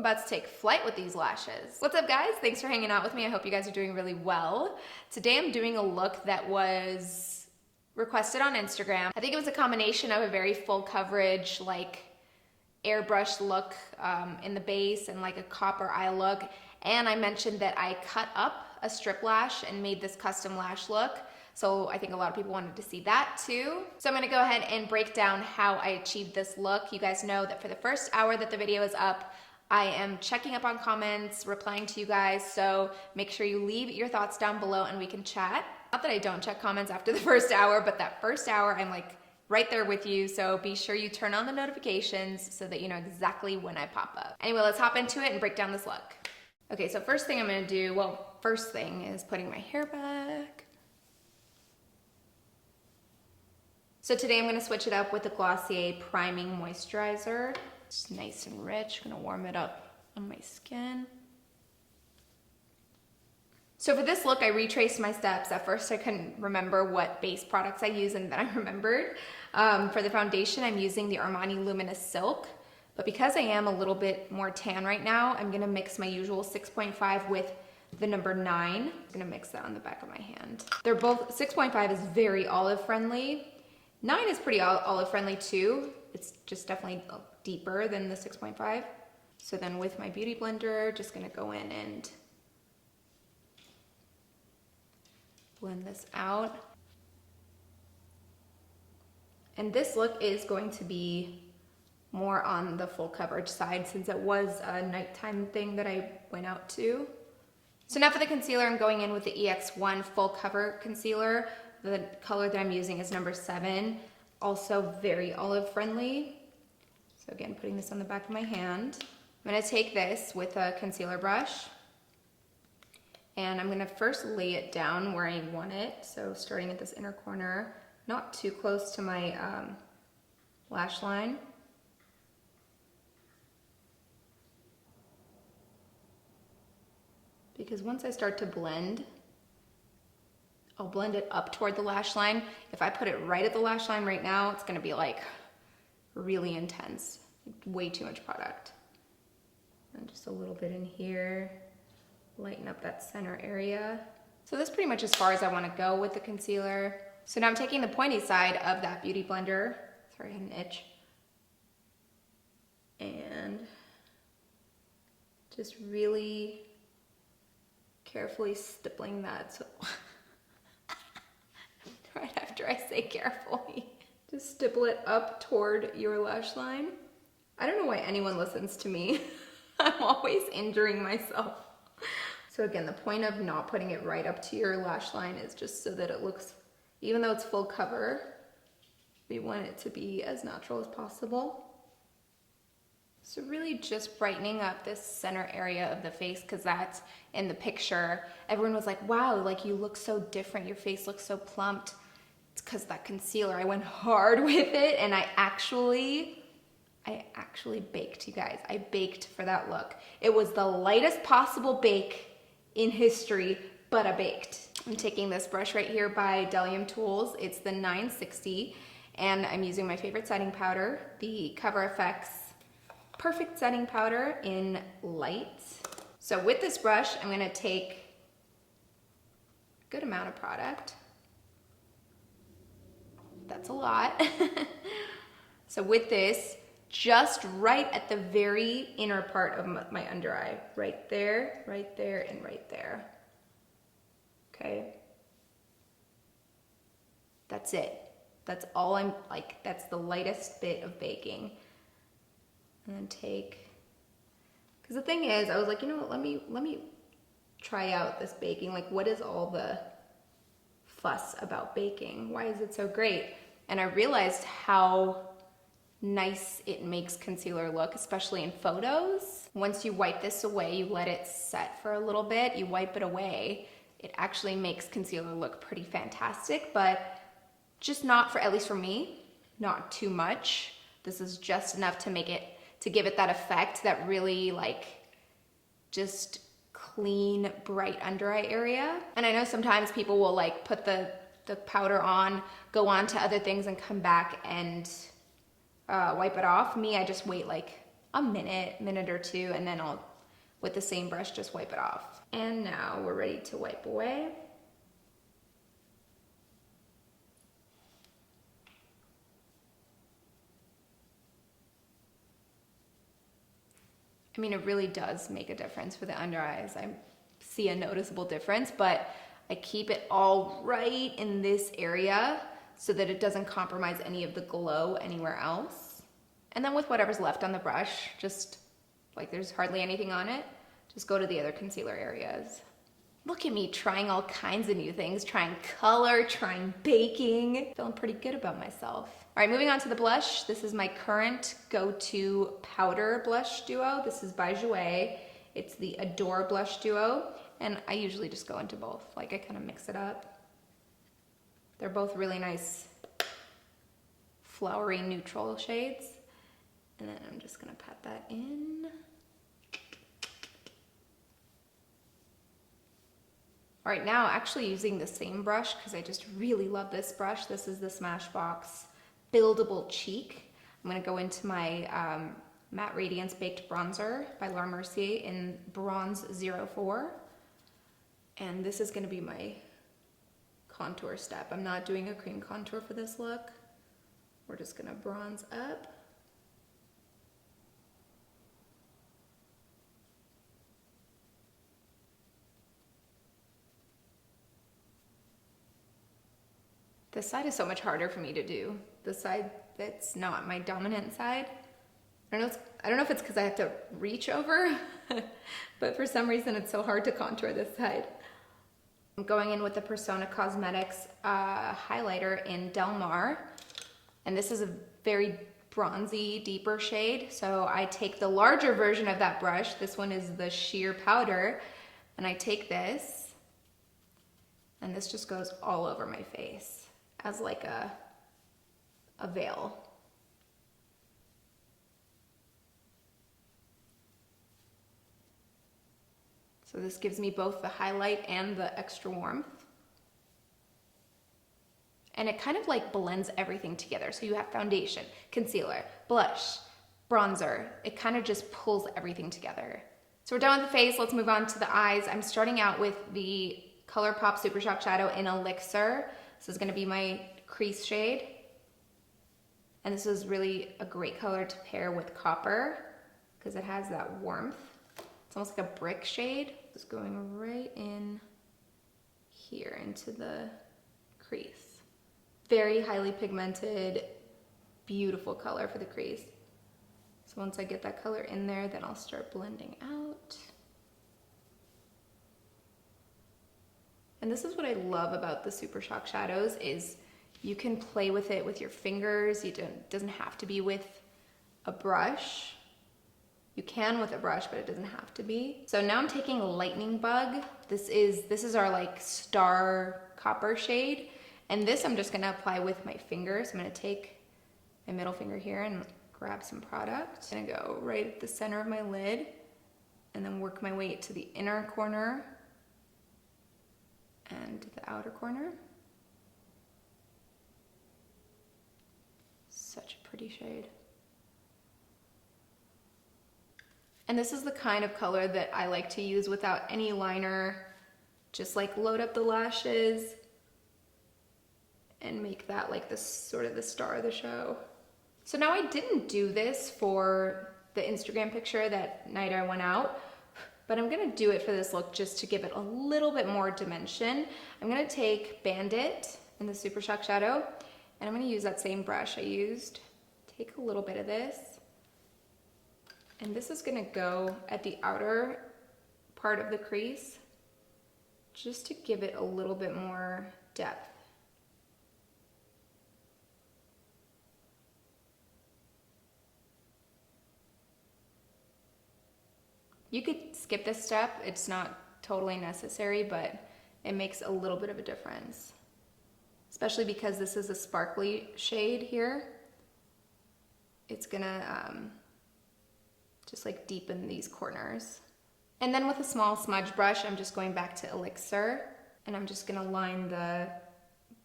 I'm about to take flight with these lashes. What's up, guys? Thanks for hanging out with me. I hope you guys are doing really well. Today I'm doing a look that was requested on Instagram. I think it was a combination of a very full coverage, like airbrush look in the base and like a copper eye look. And I mentioned that I cut up a strip lash and made this custom lash look. So I think a lot of people wanted to see that too. So I'm gonna go ahead and break down how I achieved this look. You guys know that for the first hour that the video is up, I am checking up on comments, replying to you guys. So make sure you leave your thoughts down below and we can chat. Not that I don't check comments after the first hour, but that first hour I'm like right there with you. So be sure you turn on the notifications so that you know exactly when I pop up. Anyway, let's hop into it and break down this look. Okay, so first thing I'm gonna do, well, first thing is putting my hair back. So today I'm gonna switch it up with the Glossier Priming Moisturizer. It's nice and rich, gonna warm it up on my skin. So for this look, I retraced my steps. At first I couldn't remember what base products I use, and then I remembered. For the foundation, I'm using the Armani Luminous Silk. But because I am a little bit more tan right now, I'm gonna mix my usual 6.5 with the number 9. I'm gonna mix that on the back of my hand. They're both, 6.5 is very olive friendly. 9 is pretty olive friendly too. It's just definitely deeper than the 6.5. So then with my beauty blender, just gonna go in and blend this out. And this look is going to be more on the full coverage side since it was a nighttime thing that I went out to. So now for the concealer, I'm going in with the EX1 Full Cover Concealer. The color that I'm using is number 7, also very olive friendly. So again, putting this on the back of my hand. I'm gonna take this with a concealer brush and I'm gonna first lay it down where I want it. So starting at this inner corner, not too close to my lash line. Because once I start to blend, I'll blend it up toward the lash line. If I put it right at the lash line right now, it's gonna be like really intense, way too much product. And just a little bit in here, lighten up that center area. So that's pretty much as far as I wanna go with the concealer. So now I'm taking the pointy side of that beauty blender, sorry I had an itch, and just really carefully stippling that. So right after I say carefully, just stipple it up toward your lash line. I don't know why anyone listens to me. I'm always injuring myself. So again, the point of not putting it right up to your lash line is just so that it looks, even though it's full cover, we want it to be as natural as possible. So really just brightening up this center area of the face, because that's in the picture. Everyone was like, wow, like you look so different. Your face looks so plumped. It's because that concealer, I went hard with it and I actually baked, you guys. I baked for that look. It was the lightest possible bake in history, but I baked. I'm taking this brush right here by Delium Tools. It's the 960 and I'm using my favorite setting powder, the CoverFX Perfect Setting Powder in Light. So with this brush, I'm gonna take a good amount of product. That's a lot. So with this, just right at the very inner part of my under eye, right there, and right there. Okay. That's it. That's all I'm like, that's the lightest bit of baking. And then take, because the thing is, I was like, you know what, let me try out this baking. Like, what is all the fuss about baking? Why is it so great? And I realized how nice it makes concealer look, especially in photos. Once you wipe this away, you let it set for a little bit, you wipe it away, it actually makes concealer look pretty fantastic, but just not for, at least for me, not too much. This is just enough to make it, to give it that effect, that really like just clean, bright under eye area. And I know sometimes people will like put the powder on, go on to other things and come back and wipe it off. Me, I just wait like a minute or two, and then I'll, with the same brush, just wipe it off. And now we're ready to wipe away. I mean, it really does make a difference for the under eyes. I see a noticeable difference, but I keep it all right in this area so that it doesn't compromise any of the glow anywhere else. And then with whatever's left on the brush, just like there's hardly anything on it, just go to the other concealer areas. Look at me trying all kinds of new things, trying color, trying baking. Feeling pretty good about myself. All right, moving on to the blush. This is my current go-to powder blush duo. This is by Jouer. It's the Adore Blush Duo, and I usually just go into both. Like, I kind of mix it up. They're both really nice, flowery, neutral shades. And then I'm just gonna pat that in. All right, now actually using the same brush, because I just really love this brush. This is the Smashbox Buildable Cheek. I'm gonna go into my Matte Radiance Baked Bronzer by Mercier in Bronze 04. And this is gonna be my contour step. I'm not doing a cream contour for this look. We're just gonna bronze up. This side is so much harder for me to do. The side that's not my dominant side. I don't know if it's because I have to reach over, but for some reason it's so hard to contour this side. I'm going in with the Persona Cosmetics highlighter in Del Mar, and this is a very bronzy, deeper shade. So I take the larger version of that brush. This one is the sheer powder, and I take this, and this just goes all over my face as like a veil. So this gives me both the highlight and the extra warmth. And it kind of like blends everything together. So you have foundation, concealer, blush, bronzer. It kind of just pulls everything together. So we're done with the face. Let's move on to the eyes. I'm starting out with the ColourPop Super Shock Shadow in Elixir. This is gonna be my crease shade. And this is really a great color to pair with copper because it has that warmth. It's almost like a brick shade. Just going right in here into the crease. Very highly pigmented, beautiful color for the crease. So once I get that color in there, then I'll start blending out. And this is what I love about the Super Shock Shadows is you can play with it with your fingers. It doesn't have to be with a brush. You can with a brush, but it doesn't have to be. So now I'm taking Lightning Bug. This is our like star copper shade. And this I'm just gonna apply with my fingers. I'm gonna take my middle finger here and grab some product. I'm gonna go right at the center of my lid and then work my way to the inner corner and the outer corner. Such a pretty shade. And this is the kind of color that I like to use without any liner. Just like load up the lashes and make that like the sort of the star of the show. So now I didn't do this for the Instagram picture that night I went out, but I'm gonna do it for this look just to give it a little bit more dimension. I'm gonna take Bandit in the Super Shock Shadow, and I'm gonna use that same brush I used. Take a little bit of this. And this is gonna go at the outer part of the crease just to give it a little bit more depth. You could skip this step, it's not totally necessary, but it makes a little bit of a difference. Especially because this is a sparkly shade here. It's gonna just like deepen these corners. And then with a small smudge brush, I'm just going back to Elixir, and I'm just gonna line the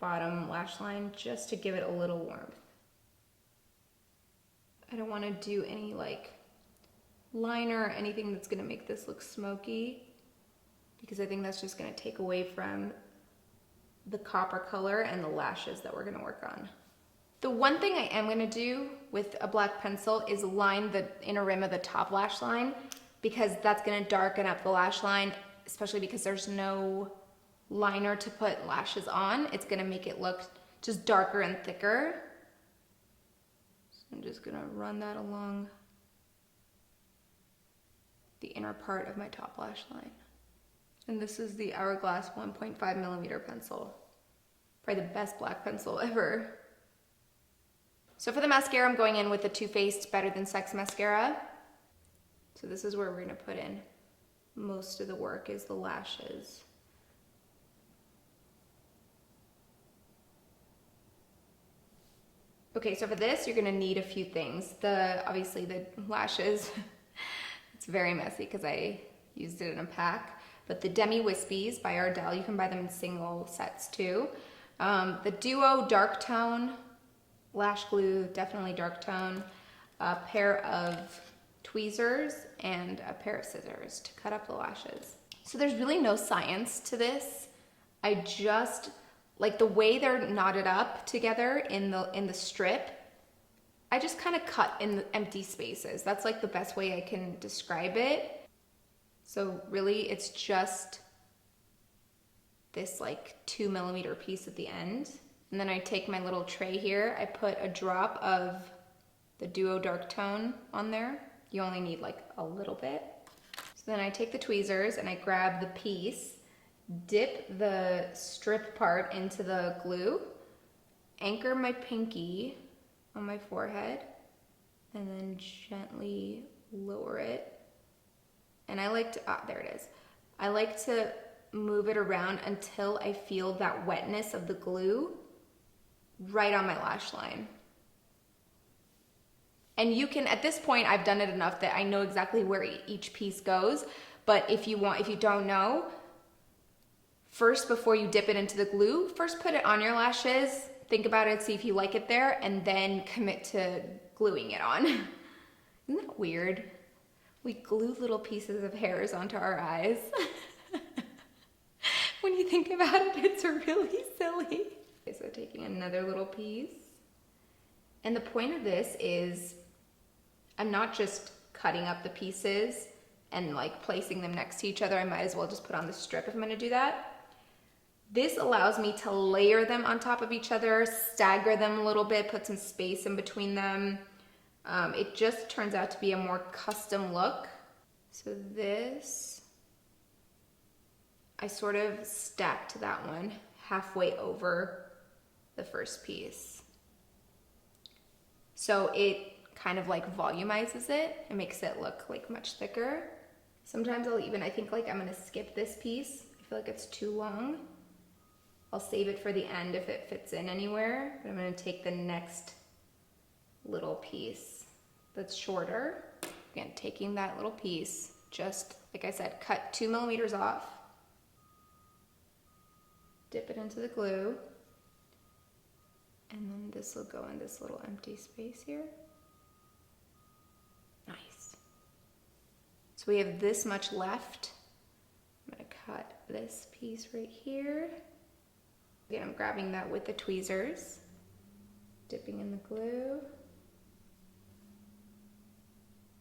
bottom lash line just to give it a little warmth. I don't wanna do any like liner or anything that's gonna make this look smoky, because I think that's just gonna take away from the copper color and the lashes that we're gonna work on. The one thing I am gonna do with a black pencil is line the inner rim of the top lash line, because that's gonna darken up the lash line, especially because there's no liner to put lashes on. It's gonna make it look just darker and thicker. So I'm just gonna run that along the inner part of my top lash line. And this is the Hourglass 1.5mm pencil. Probably the best black pencil ever. So for the mascara, I'm going in with the Too Faced Better Than Sex mascara. So this is where we're gonna put in most of the work, is the lashes. Okay, so for this, you're gonna need a few things. Obviously the lashes, it's very messy because I used it in a pack, but the Demi Wispies by Ardell, you can buy them in single sets too. The Duo Dark Tone lash glue, definitely dark tone, a pair of tweezers, and a pair of scissors to cut up the lashes. So there's really no science to this. I just, like the way they're knotted up together in the strip, I just kind of cut in the empty spaces. That's like the best way I can describe it. So really it's just this like 2mm piece at the end. And then I take my little tray here, I put a drop of the Duo Dark Tone on there. You only need like a little bit. So then I take the tweezers and I grab the piece, dip the strip part into the glue, anchor my pinky on my forehead, and then gently lower it. And I like to, there it is. I like to move it around until I feel that wetness of the glue right on my lash line. And you can, at this point, I've done it enough that I know exactly where each piece goes. But if you don't know, first, before you dip it into the glue, first put it on your lashes, think about it, see if you like it there, and then commit to gluing it on. Isn't that weird? We glue little pieces of hairs onto our eyes. When you think about it, it's really silly. Okay, so taking another little piece. And the point of this is, I'm not just cutting up the pieces and like placing them next to each other. I might as well just put on the strip if I'm gonna do that. This allows me to layer them on top of each other, stagger them a little bit, put some space in between them. It just turns out to be a more custom look. So this, I sort of stacked that one halfway over the first piece. So it kind of like volumizes it. It makes it look like much thicker. Sometimes I think like I'm gonna skip this piece. I feel like it's too long. I'll save it for the end if it fits in anywhere. But I'm gonna take the next little piece that's shorter. Again, taking that little piece, just like I said, cut 2mm off. Dip it into the glue. And then this will go in this little empty space here. Nice. So we have this much left. I'm gonna cut this piece right here. Again, I'm grabbing that with the tweezers, dipping in the glue.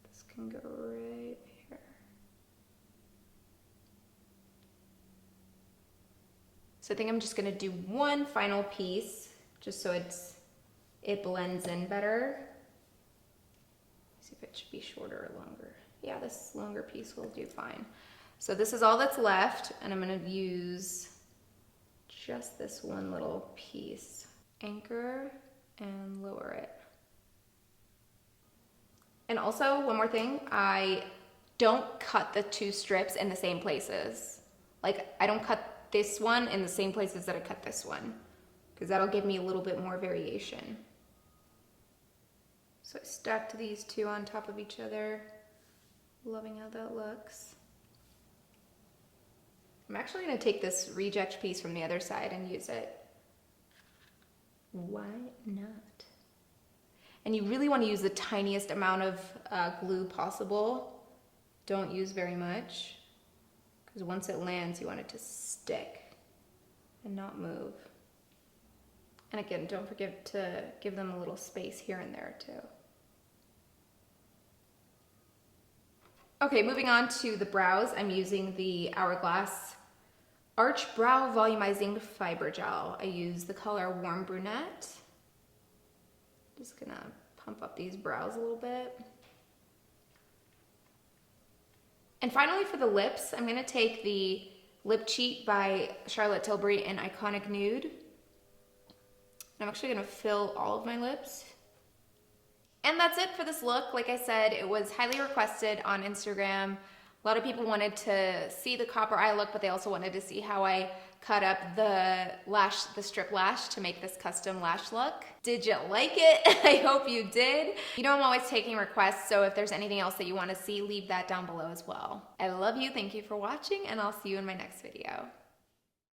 This can go right here. So I think I'm just gonna do one final piece just so it blends in better. See if it should be shorter or longer. Yeah, this longer piece will do fine. So this is all that's left, and I'm gonna use just this one little piece. Anchor and lower it. And also, one more thing, I don't cut the two strips in the same places. Like, I don't cut this one in the same places that I cut this one, because that'll give me a little bit more variation. So I stacked these two on top of each other. Loving how that looks. I'm actually gonna take this reject piece from the other side and use it. Why not? And you really wanna use the tiniest amount of glue possible. don't use very much, because once it lands, you want it to stick and not move. And again, don't forget to give them a little space here and there too. Okay, moving on to the brows, I'm using the Hourglass Arch Brow Volumizing Fiber Gel. I use the color Warm Brunette. Just gonna pump up these brows a little bit. And finally for the lips, I'm gonna take the Lip Cheat by Charlotte Tilbury in Iconic Nude. And I'm actually gonna fill all of my lips. And that's it for this look. Like I said, it was highly requested on Instagram. A lot of people wanted to see the copper eye look, but they also wanted to see how I cut up the lash, the strip lash to make this custom lash look. Did you like it? I hope you did. You know I'm always taking requests, so if there's anything else that you want to see, leave that down below as well. I love you, thank you for watching, and I'll see you in my next video.